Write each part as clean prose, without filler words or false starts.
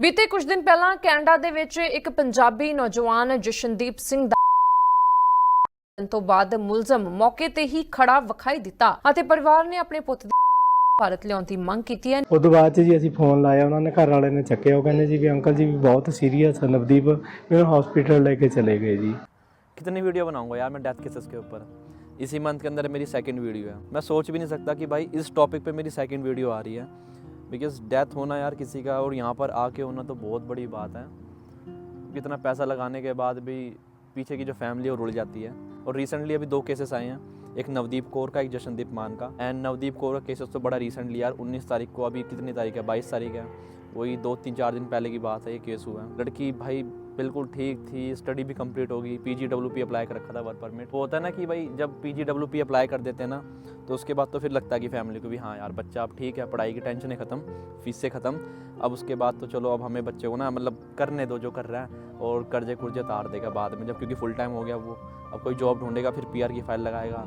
बीते कुछ दिन पहला कैनेडा ਦੇ ਵਿੱਚ ਇੱਕ ਪੰਜਾਬੀ ਨੌਜਵਾਨ ਜਸ਼ਨਦੀਪ ਸਿੰਘ ਦਾ ਤੋਂ ਬਾਅਦ ਮੁਲਜ਼ਮ ਮੌਕੇ ਤੇ ਹੀ ਖੜਾ ਵਿਖਾਈ ਦਿੱਤਾ ਅਤੇ ਪਰਿਵਾਰ ਨੇ ਆਪਣੇ ਪੁੱਤ ਦੀ ਭਾਰਤ ਲਿਆਉਣ ਦੀ ਮੰਗ ਕੀਤੀ ਹੈ। उस बाद जी असीं फोन लाया, उन्होंने घर वाले ने चक्या, वो कहते जी भी अंकल जी भी बहुत सीरीयस है नवदीप, मैं हॉस्पिटल लेके चले गए जी। कितनी वीडियो बनाऊंगा यार मैं डेथ केसेस के ऊपर। इसी मंथ के अंदर मेरी सेकंड वीडियो है। मैं सोच भी नहीं सकता कि भाई इस टॉपिक पे मेरी सेकंड वीडियो आ रही है, बिकॉज डेथ होना यार किसी का और यहाँ पर आके होना तो बहुत बड़ी बात है। कितना पैसा लगाने के बाद भी पीछे की जो फैमिली है वो रुल जाती है। और रिसेंटली अभी 2 केसेस आए हैं, एक नवदीप कौर का, एक जशनदीप मान का। एंड नवदीप कौर का केसेस तो बड़ा रिसेंटली यार 19 तारीख को, अभी कितनी तारीख है, 22 तारीख है, वही 2-3-4 दिन पहले की बात है ये केस हुआ है। लड़की भाई बिल्कुल ठीक थी, स्टडी भी कंप्लीट होगी, PGWP अप्लाई कर रखा था, वर्क परमिट। वो होता है ना कि भाई जब PGWP अप्लाई कर देते हैं ना तो उसके बाद तो फिर लगता है कि फैमिली को भी हाँ यार बच्चा अब ठीक है, पढ़ाई की टेंशन है ख़त्म, फीस से ख़त्म, अब उसके बाद तो चलो अब हमें बच्चे को ना मतलब करने दो जो कर रहा है, और कर्जे कुर्जे तार देगा बाद में जब, क्योंकि फुल टाइम हो गया वो, अब कोई जॉब ढूंढेगा, फिर PR की फाइल लगाएगा।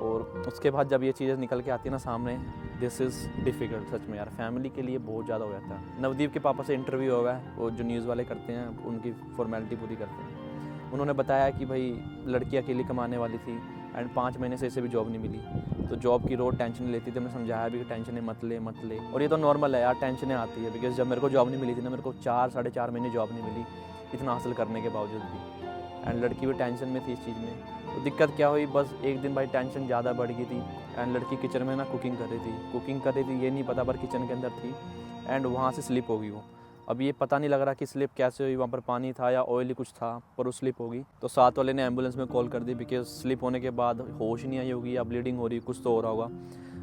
और उसके बाद जब ये चीज़ें निकल के आती है ना सामने, दिस इज़ डिफ़िकल्ट सच में यार, फैमिली के लिए बहुत ज़्यादा हो जाता है। नवदीप के पापा से इंटरव्यू होगा, वो जो न्यूज़ वाले करते हैं उनकी फॉर्मेलिटी पूरी करते हैं। उन्होंने बताया कि भाई लड़की अकेली कमाने वाली थी एंड 5 महीने से इसे भी जॉब नहीं मिली, तो जॉब की रोज टेंशन लेती थी। मैंने समझाया भी कि टेंशन मत ले, और ये तो नॉर्मल है यार, टेंशनें आती है। बिकॉज जब मेरे को जॉब नहीं मिली थी ना, मेरे को 4-4.5 महीने जॉब नहीं मिली इतना हासिल करने के बावजूद भी, एंड लड़की भी टेंशन में थी इस चीज़ में। तो दिक्कत क्या हुई, बस एक दिन भाई टेंशन ज़्यादा बढ़ गई थी एंड लड़की किचन में ना कुकिंग कर रही थी, ये नहीं पता पर किचन के अंदर थी एंड वहाँ से स्लिप हो गई वो। अब ये पता नहीं लग रहा कि स्लिप कैसे हुई, वहाँ पर पानी था या ऑयली कुछ था, पर वो स्लिप होगी। तो साथ वाले ने एम्बुलेंस में कॉल कर दी, बिकॉज स्लिप होने के बाद होश नहीं आई होगी या ब्लीडिंग हो रही, कुछ तो हो रहा होगा।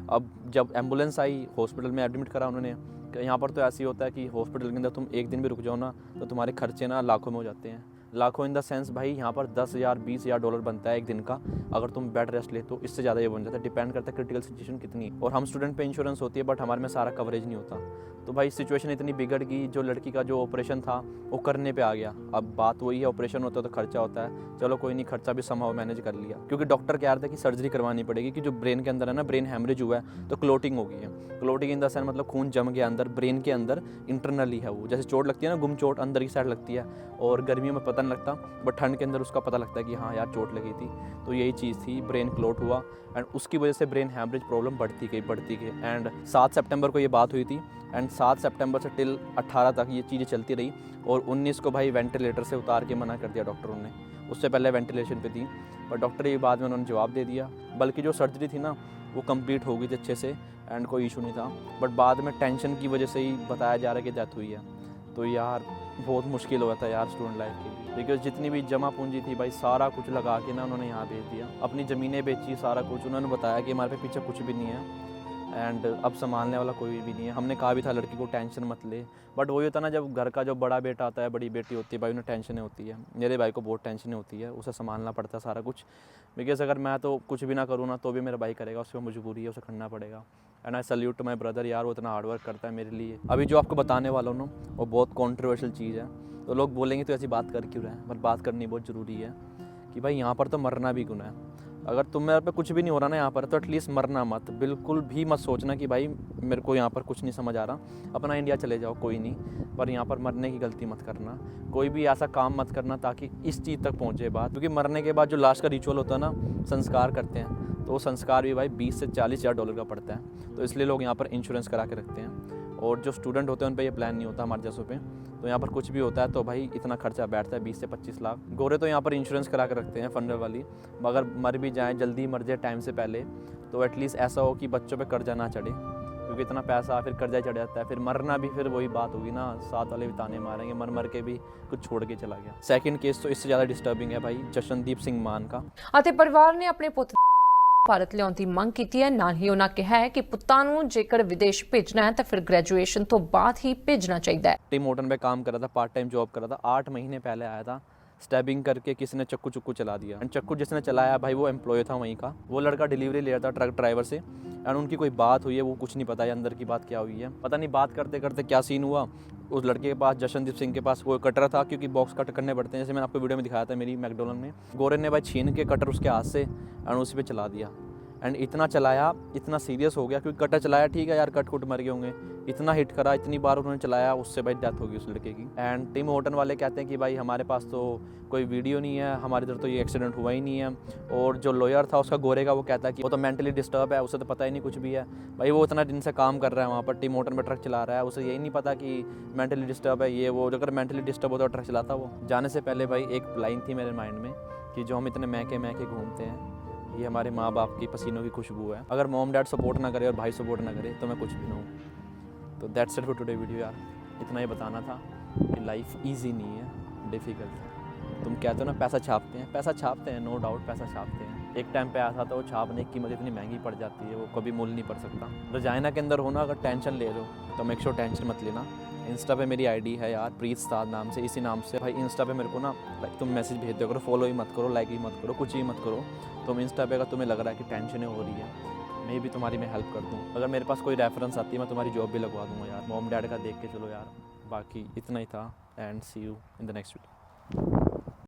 अब जब एम्बुलेंस आई, हॉस्पिटल में एडमिट करा उन्होंने। यहाँ पर तो ऐसे ही होता है कि हॉस्पिटल के अंदर तुम एक दिन भी रुक जाओ ना तो तुम्हारे खर्चे ना लाखों में हो जाते हैं। लाखों इन द सेंस भाई यहाँ पर 10,000 20,000 डॉलर बनता है एक दिन का, अगर तुम बेड रेस्ट ले तो इससे ज़्यादा ये बन जाता है। डिपेंड करता है क्रिटिकल सिचुएशन कितनी। और हम स्टूडेंट पे इंश्योरेंस होती है बट हमारे में सारा कवरेज नहीं होता। तो भाई सिचुएशन इतनी बिगड़ गई, जो लड़की का जो ऑपरेशन था वो करने पे आ गया। अब बात वही है, ऑपरेशन होता है तो खर्चा होता है, चलो कोई नहीं, खर्चा भी समहाउ मैनेज कर लिया, क्योंकि डॉक्टर कह रहे थे कि सर्जरी करवानी पड़ेगी कि जो ब्रेन के अंदर है ना, ब्रेन हैमरेज हुआ है तो क्लोटिंग हो गई है। क्लोटिंग इन द सेंस मतलब खून जम गया अंदर, ब्रेन के अंदर इंटरनली है वो। जैसे चोट लगती है ना, गुम चोट अंदर की साइड लगती है, और गर्मियों में पता नहीं लगता बट ठंड के अंदर उसका पता लगता है कि हाँ यार चोट लगी थी। तो यही चीज़ थी, ब्रेन क्लोट हुआ एंड उसकी वजह से ब्रेन हैमरेज प्रॉब्लम बढ़ती गई एंड 7 सितंबर को ये बात हुई थी एंड 7 सितंबर से टिल 18 तक ये चीज़ें चलती रही। और 19 को भाई वेंटिलेटर से उतार के मना कर दिया डॉक्टरों ने। उससे पहले वेंटिलेशन पे थी पर डॉक्टर ये बाद में उन्होंने जवाब दे दिया। बल्कि जो सर्जरी थी ना वो कंप्लीट हो गई थी अच्छे से एंड कोई इशू नहीं था, बट बाद में टेंशन की वजह से ही बताया जा रहा है कि डेथ हुई है। तो यार बहुत मुश्किल हुआ था यार स्टूडेंट लाइफ के लिए, बिकॉज जितनी भी जमा पूंजी थी भाई सारा कुछ लगा के ना उन्होंने यहाँ भेज दिया, अपनी ज़मीनें बेची, सारा कुछ। उन्होंने बताया कि हमारे पे पीछे कुछ भी नहीं है एंड अब संभालने वाला कोई भी नहीं है। हमने कहा भी था लड़की को टेंशन मत ले, बट वही होता है ना, जब घर का जो बड़ा बेटा आता है, बड़ी बेटी होती है भाई, उन्हें टेंशनें होती है। मेरे भाई को बहुत टेंशनें होती है, उसे संभालना पड़ता है सारा कुछ, बिकॉज अगर मैं तो कुछ भी ना करूँ ना तो भी मेरा भाई करेगा, उसकी मजबूरी है, उसे करना पड़ेगा। And I salute to my brother यार, वो इतना हार्डवर्क करता है मेरे लिए। अभी जो आपको बताने वाला हूँ ना वो बहुत कॉन्ट्रोवर्शियल चीज़ है, तो लोग बोलेंगे तो ऐसी बात कर क्यों रहे हैं, पर बात करनी बहुत ज़रूरी है कि भाई यहाँ पर तो मरना भी गुनाह है। अगर तुम मेरे पे कुछ भी नहीं हो रहा ना यहाँ पर, तो एटलीस्ट मरना मत, बिल्कुल भी मत सोचना कि भाई मेरे को यहाँ पर कुछ नहीं समझ आ रहा, अपना इंडिया चले जाओ कोई नहीं, पर यहाँ पर मरने की गलती मत करना। कोई भी ऐसा काम मत करना ताकि इस चीज़ तक पहुँचे बात, क्योंकि मरने के बाद जो लास्ट का रिचुअल होता है ना, संस्कार करते हैं, तो वो संस्कार भी भाई 20 से 40,000 डॉलर का पड़ता है। तो इसलिए लोग यहाँ पर इंश्योरेंस करा के रखते हैं, और जो स्टूडेंट होते हैं उन पर ये प्लान नहीं होता हमारे जैसों पे। तो यहाँ पर कुछ भी होता है तो भाई इतना खर्चा बैठता है 20 से 25 लाख। गोरे तो यहाँ पर इंश्योरेंस करा के रखते हैं फंडर वाली, मगर मर भी जाएँ, जल्दी मर जाए टाइम से पहले, तो एटलीस्ट ऐसा हो कि बच्चों पे कर्जा ना चढ़े, क्योंकि इतना पैसा फिर कर्जा चढ़ जाता है। फिर मरना भी फिर वही बात होगी ना, साथ वाले भी ताने मारेंगे, मर के भी कुछ छोड़ के चला गया। सेकंड केस तो इससे ज़्यादा डिस्टर्बिंग है भाई, जशनदीप सिंह मान का। ਅਤੇ ਪਰਿਵਾਰ ਨੇ ਆਪਣੇ ਪੁੱਤ ਭਾਰਤ ਲਿਆਉਣ ਦੀ ਮੰਗ ਕੀਤੀ ਹੈ। ਨਾਲ ਹੀ ਉਹਨਾਂ ਕਿਹਾ ਹੈ ਕਿ ਪੁੱਤਾਂ ਨੂੰ ਜੇਕਰ ਵਿਦੇਸ਼ ਭੇਜਣਾ ਹੈ ਤਾਂ ਫਿਰ ग्रेजुएशन ਤੋਂ ਬਾਅਦ ही भेजना चाहिए है। टिम होटल में काम कर रहा था, पार्ट टाइम जॉब कर रहा था, 8 महीने पहले आया था, स्टैबिंग करके किसी ने चक्कू चला दिया एंड चक्कू जिसने चलाया भाई वो एम्प्लॉय था वहीं का, वो लड़का डिलीवरी ले रहा था ट्रक ड्राइवर से एंड उनकी कोई बात हुई है, वो कुछ नहीं पता है अंदर की बात क्या हुई है, पता नहीं। बात करते करते क्या सीन हुआ, उस लड़के के पास, जशनदीप सिंह के पास वो कटर था, क्योंकि बॉक्स कट करने पड़ते हैं, जैसे मैंने आपको वीडियो में दिखाया था मेरी मैकडोनल्ड में। गोरे ने भाई छीन के कटर उसके हाथ से एंड उसी पे चला दिया एंड इतना चलाया, इतना सीरियस हो गया, क्योंकि कटर चलाया ठीक है यार, कट कुट मर गए होंगे, इतना हिट करा, इतनी बार उन्होंने चलाया, उससे भाई डेथ हो गई उस लड़के की। एंड टिम हॉर्टन वाले कहते हैं कि भाई हमारे पास तो कोई वीडियो नहीं है, हमारे इधर तो ये एक्सीडेंट हुआ ही नहीं है। और जो लॉयर था उसका गोरे का, वो कहता है कि वो तो मेंटली डिस्टर्ब है, उसे तो पता ही नहीं कुछ भी है। भाई वो इतना दिन से काम कर रहा है वहाँ पर, टिम हॉर्टन में ट्रक चला रहा है, उसे यही नहीं पता कि मेंटली डिस्टर्ब है ये वो। अगर मेंटली डिस्टर्ब होता तो ट्रक चलाता वो। जाने से पहले भाई एक लाइन थी मेरे माइंड में कि जो हम इतने महके महके घूमते हैं, ये हमारे माँ बाप की पसीनों की खुशबू है। अगर मॉम डैड सपोर्ट ना करे और भाई सपोर्ट ना करे तो मैं कुछ भी ना हूँ। तो that's it for today video यार, इतना ही बताना था कि लाइफ ईजी नहीं है, डिफ़िकल्ट है। तुम कहते हो ना पैसा छापते हैं, पैसा छापते हैं, नो डाउट पैसा छापते हैं। एक टाइम पे ऐसा था वो छापने की कीमत इतनी महंगी पड़ जाती है, वो कभी मोल नहीं पड़ सकता। रजाइना के अंदर होना, अगर टेंशन ले लो तो मेक श्योर टेंशन मत लेना। इंस्टा पे मेरी आईडी है यार, प्रीत साद नाम से, इसी नाम से। भाई इंस्टा पे मेरे को ना तुम मैसेज भेज दिया करो, फॉलो ही मत करो, लाइक ही मत करो, कुछ ही मत करो। तुम इंस्टा पे अगर तुम्हें लग रहा है कि टेंशनें हो रही है, मैं भी तुम्हारी मैं हेल्प कर दूँ। अगर मेरे पास कोई रेफरेंस आती है मैं तुम्हारी जॉब भी लगवा दूँगा यार। मॉम डैड का देख के चलो यार। बाकी इतना ही था, and see you in the next video.